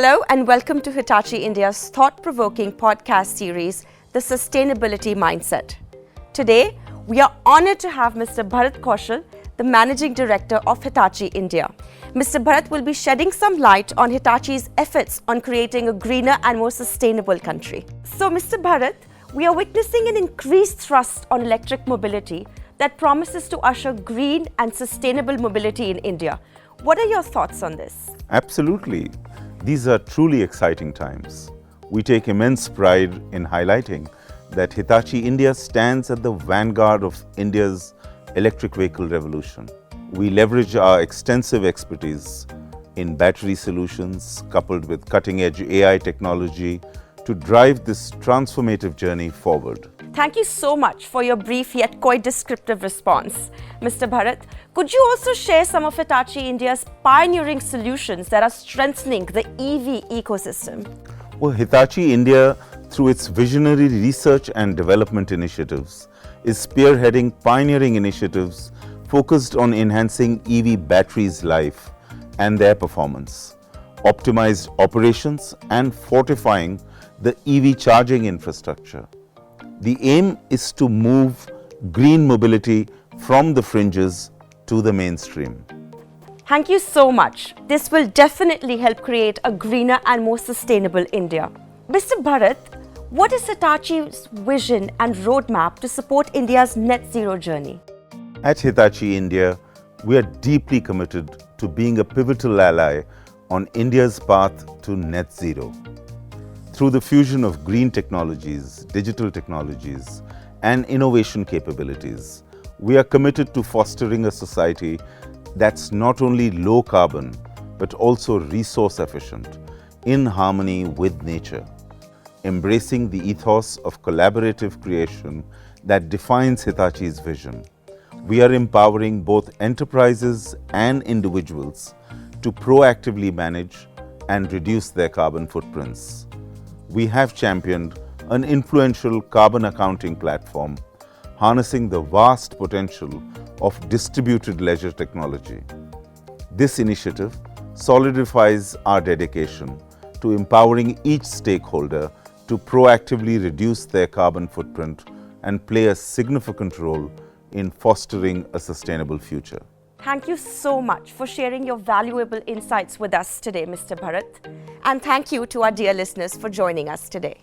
Hello and welcome to Hitachi India's thought-provoking podcast series, The Sustainability Mindset. Today, we are honored to have Mr. Bharat Kaushal, the Managing Director of Hitachi India. Mr. Bharat will be shedding some light on Hitachi's efforts on creating a greener and more sustainable country. So, Mr. Bharat, we are witnessing an increased thrust on electric mobility that promises to usher green and sustainable mobility in India. What are your thoughts on this? Absolutely. These are truly exciting times. We take immense pride in highlighting that Hitachi India stands at the vanguard of India's electric vehicle revolution. We leverage our extensive expertise in battery solutions coupled with cutting-edge AI technology to drive this transformative journey forward. Thank you so much for your brief yet quite descriptive response. Mr. Bharat, could you also share some of Hitachi India's pioneering solutions that are strengthening the EV ecosystem? Well, Hitachi India, through its visionary research and development initiatives, is spearheading pioneering initiatives focused on enhancing EV batteries' life and their performance, optimized operations, and fortifying the EV charging infrastructure. The aim is to move green mobility from the fringes to the mainstream. Thank you so much. This will definitely help create a greener and more sustainable India. Mr. Bharat, what is Hitachi's vision and roadmap to support India's net zero journey? At Hitachi India, we are deeply committed to being a pivotal ally on India's path to net zero. Through the fusion of green technologies, digital technologies, and innovation capabilities, we are committed to fostering a society that's not only low carbon, but also resource efficient, in harmony with nature, embracing the ethos of collaborative creation that defines Hitachi's vision. We are empowering both enterprises and individuals to proactively manage and reduce their carbon footprints. We have championed an influential carbon accounting platform, harnessing the vast potential of distributed ledger technology. This initiative solidifies our dedication to empowering each stakeholder to proactively reduce their carbon footprint and play a significant role in fostering a sustainable future. Thank you so much for sharing your valuable insights with us today, Mr. Bharat. And thank you to our dear listeners for joining us today.